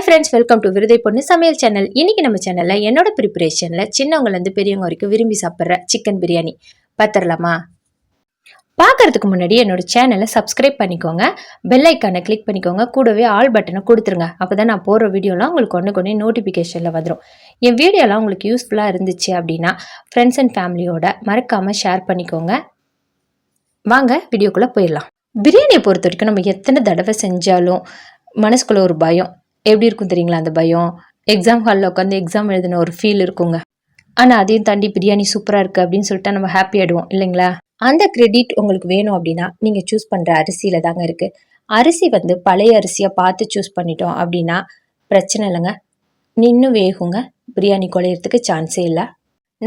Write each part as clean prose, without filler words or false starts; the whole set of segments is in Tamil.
ஹாய் ஃப்ரெண்ட்ஸ், வெல்கம் டு விருதை பொண்ணு சமையல் சேனல். இன்னைக்கு நம்ம சேனலில் என்னோட ப்ரிப்பரேஷனில் சின்னவங்கலேருந்து பெரியவங்க வரைக்கும் விரும்பி சாப்பிட்ற சிக்கன் பிரியாணி பார்த்துடலாமா? பார்க்கறதுக்கு முன்னாடி என்னோட சேனலை சப்ஸ்கிரைப் பண்ணிக்கோங்க, பெல் ஐக்கானை கிளிக் பண்ணிக்கோங்க, கூடவே ஆல் பட்டனை கொடுத்துருங்க. அப்போ தான் நான் போடுற வீடியோலாம் உங்களுக்கு ஒன்று நோட்டிஃபிகேஷனில் வந்துடும். என் வீடியோலாம் உங்களுக்கு யூஸ்ஃபுல்லாக இருந்துச்சு அப்படின்னா ஃப்ரெண்ட்ஸ் அண்ட் ஃபேமிலியோட மறக்காமல் ஷேர் பண்ணிக்கோங்க. வாங்க வீடியோக்குள்ளே போயிடலாம். பிரியாணியை பொறுத்த வரைக்கும் நம்ம எத்தனை தடவை செஞ்சாலும் மனசுக்குள்ள ஒரு பயம் எப்படி இருக்கும் தெரியுங்களா? அந்த பயம் எக்ஸாம் ஹாலில் உட்காந்து எக்ஸாம் எழுதின ஒரு ஃபீல் இருக்குங்க. ஆனால் அதையும் தாண்டி பிரியாணி சூப்பராக இருக்குது அப்படின்னு சொல்லிட்டு நம்ம ஹாப்பி ஆகிடுவோம் இல்லைங்களா? அந்த கிரெடிட் உங்களுக்கு வேணும் அப்படின்னா நீங்கள் சூஸ் பண்ணுற அரிசியில் தாங்க இருக்குது. அரிசி பழைய அரிசியாக பார்த்து சூஸ் பண்ணிட்டோம் அப்படின்னா பிரச்சனை இல்லைங்க, நின்று வேகுங்க, பிரியாணி குழையிறதுக்கு சான்ஸே இல்லை.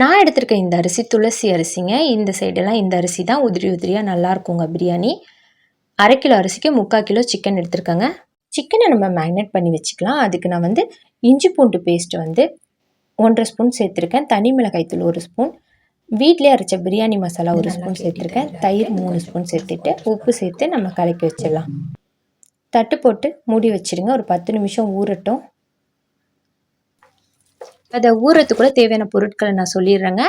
நான் எடுத்திருக்க இந்த அரிசி துளசி அரிசிங்க. இந்த சைடெல்லாம் இந்த அரிசி தான் உதிரி உதிரியாக நல்லா இருக்குங்க பிரியாணி. 1/2 கிலோ அரிசிக்கு 3/4 கிலோ சிக்கன் எடுத்திருக்கேங்க. சிக்கனை நம்ம மேரினேட் பண்ணி வச்சுக்கலாம். அதுக்கு நான் இஞ்சி பூண்டு பேஸ்ட் 1.5 ஸ்பூன் சேர்த்துருக்கேன். தனி மிளகாய் தூள் 1 ஸ்பூன், வீட்டிலே அரைச்ச பிரியாணி மசாலா 1 ஸ்பூன் சேர்த்துருக்கேன். தயிர் 3 ஸ்பூன் சேர்த்துட்டு உப்பு சேர்த்து நம்ம கலக்கி வச்சிடலாம். தட்டு போட்டு மூடி வச்சுருங்க. ஒரு 10 நிமிஷம் ஊறட்டும். அதை ஊறத்துக்குள்ள தேவையான பொருட்களை நான் சொல்லிடுறேங்க.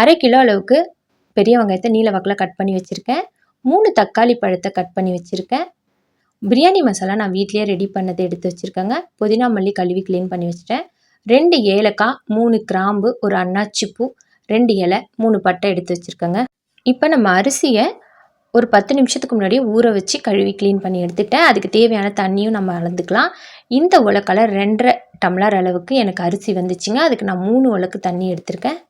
1/2 கிலோ அளவுக்கு பெரிய வெங்காயத்தை நீல வாக்கில் கட் பண்ணி வச்சுருக்கேன். 3 தக்காளி பழத்தை கட் பண்ணி வச்சுருக்கேன். பிரியாணி மசாலா நான் வீட்லேயே ரெடி பண்ணதை எடுத்து வச்சுருக்கேங்க. புதினா மல்லி கழுவி க்ளீன் பண்ணி வச்சுட்டேன். 2 ஏலக்காய், 3 கிராம்பு, ஒரு அன்னாச்சி பூ, 2 இலை, 3 பட்டை எடுத்து வச்சுருக்கேங்க. இப்போ நம்ம அரிசியை ஒரு 10 நிமிஷத்துக்கு முன்னாடியே ஊற வச்சு கழுவி க்ளீன் பண்ணி எடுத்துட்டேன். அதுக்கு தேவையான தண்ணியும் நம்ம அளந்துக்கலாம். இந்த உலக்கால 2.5 டம்ளர் அளவுக்கு எனக்கு அரிசி வந்துச்சுங்க. அதுக்கு நான் 3 உலக்கு தண்ணி எடுத்திருக்கேன்.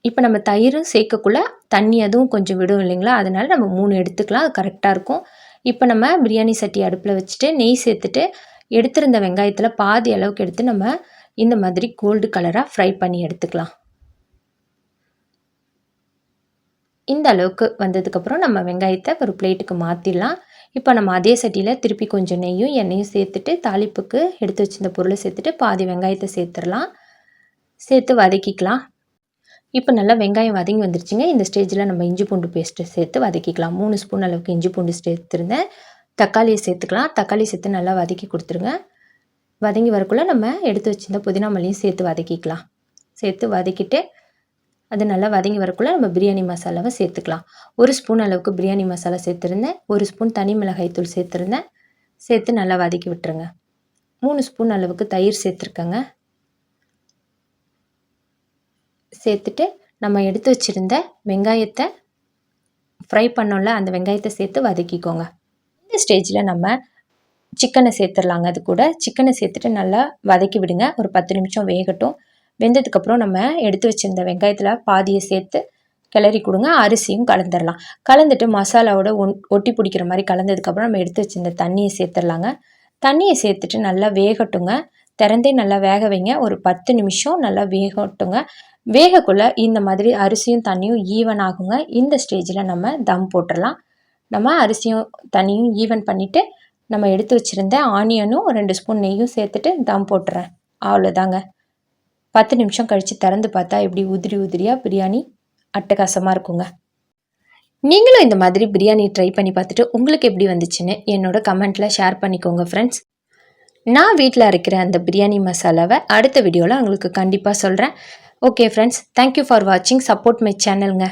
இப்போ நம்ம தயிரும் சேர்க்கக்குள்ள தண்ணி அதுவும் கொஞ்சம் விடும் இல்லைங்களா? அதனால நம்ம 3 எடுத்துக்கலாம், அது கரெக்டாக இருக்கும். இப்போ நம்ம பிரியாணி சட்டி அடுப்பில் வச்சுட்டு நெய் சேர்த்துட்டு எடுத்திருந்த வெங்காயத்தில் பாதி அளவுக்கு எடுத்து நம்ம இந்த மாதிரி கோல்டு கலராக ஃப்ரை பண்ணி எடுத்துக்கலாம். இந்த அளவுக்கு வந்ததுக்கப்புறம் நம்ம வெங்காயத்தை ஒரு பிளேட்டுக்கு மாற்றிடலாம். இப்போ நம்ம அதே சட்டியில் திருப்பி கொஞ்சம் நெய்யும் எண்ணெயும் சேர்த்துட்டு தாளிப்புக்கு எடுத்து வச்சிருந்த பொருளை சேர்த்துட்டு பாதி வெங்காயத்தை சேர்த்துடலாம். சேர்த்து வதக்கிக்கலாம். இப்போ நல்லா வெங்காயம் வதங்கி வந்துருச்சுங்க. இந்த ஸ்டேஜில் நம்ம இஞ்சி பூண்டு பேஸ்ட்டு சேர்த்து வதக்கிக்கலாம். 3 ஸ்பூன் அளவுக்கு இஞ்சி பூண்டு சேர்த்துருந்தேன். தக்காளியை சேர்த்துக்கலாம். தக்காளி சேர்த்து நல்லா வதக்கி கொடுத்துருங்க. வதங்கி வரக்குள்ளே நம்ம எடுத்து வச்சிருந்த புதினா மல்லியும் சேர்த்து வதக்கிக்கலாம். சேர்த்து வதக்கிட்டு அது நல்லா வதங்கி வரக்குள்ளே நம்ம பிரியாணி மசாலாவை சேர்த்துக்கலாம். 1 ஸ்பூன் அளவுக்கு பிரியாணி மசாலா சேர்த்துருந்தேன். 1 ஸ்பூன் தனி மிளகாய் தூள் சேர்த்துருந்தேன். சேர்த்து நல்லா வதக்கி விட்டுருங்க. 3 ஸ்பூன் அளவுக்கு தயிர் சேர்த்துருக்கேங்க. சேர்த்துட்டு நம்ம எடுத்து வச்சுருந்த வெங்காயத்தை ஃப்ரை பண்ணோம்ல, அந்த வெங்காயத்தை சேர்த்து வதக்கிக்கோங்க. இந்த ஸ்டேஜில் நம்ம சிக்கனை சேர்த்துடலாங்க. அது கூட சிக்கனை சேர்த்துட்டு நல்லா வதக்கி விடுங்க. ஒரு 10 நிமிஷம் வேகட்டும். வெந்ததுக்கப்புறம் நம்ம எடுத்து வச்சுருந்த வெங்காயத்தில் பாதியை சேர்த்து கிளறி கொடுங்க. அரிசியும் கலந்துடலாம். கலந்துட்டு மசாலாவோட ஒட்டி பிடிக்கிற மாதிரி கலந்ததுக்கப்புறம் நம்ம எடுத்து வச்சுருந்த தண்ணியை சேர்த்துடலாங்க. தண்ணியை சேர்த்துட்டு நல்லா வேகட்டுங்க. திறந்தே நல்லா வேக வைங்க. ஒரு 10 நிமிஷம் நல்லா வேகட்டுங்க. வேகக்குள்ளே இந்த மாதிரி அரிசியும் தண்ணியும் ஈவன் ஆகுங்க. இந்த ஸ்டேஜில் நம்ம தம் போட்டுடலாம். நம்ம அரிசியும் தண்ணியும் ஈவன் பண்ணிவிட்டு நம்ம எடுத்து வச்சுருந்த ஆனியனும் 2 ஸ்பூன் நெய்யும் சேர்த்துட்டு தம் போட்டுறேன். அவ்வளோதாங்க. 10 நிமிஷம் கழித்து திறந்து பார்த்தா எப்படி உதிரி உதிரியாக பிரியாணி அட்டகாசமாக இருக்குங்க. நீங்களும் இந்த மாதிரி பிரியாணி ட்ரை பண்ணி பார்த்துட்டு உங்களுக்கு எப்படி வந்துச்சுன்னு என்னோட கமெண்ட்டில் ஷேர் பண்ணிக்கோங்க ஃப்ரெண்ட்ஸ். நான் வீட்டில் அரைக்கிற அந்த பிரியாணி மசாலாவை அடுத்த வீடியோவில் உங்களுக்கு கண்டிப்பாக சொல்கிறேன். ஓகே ஃப்ரெண்ட்ஸ், தேங்க்யூ ஃபார் வாட்சிங். Support my சேனலுங்க.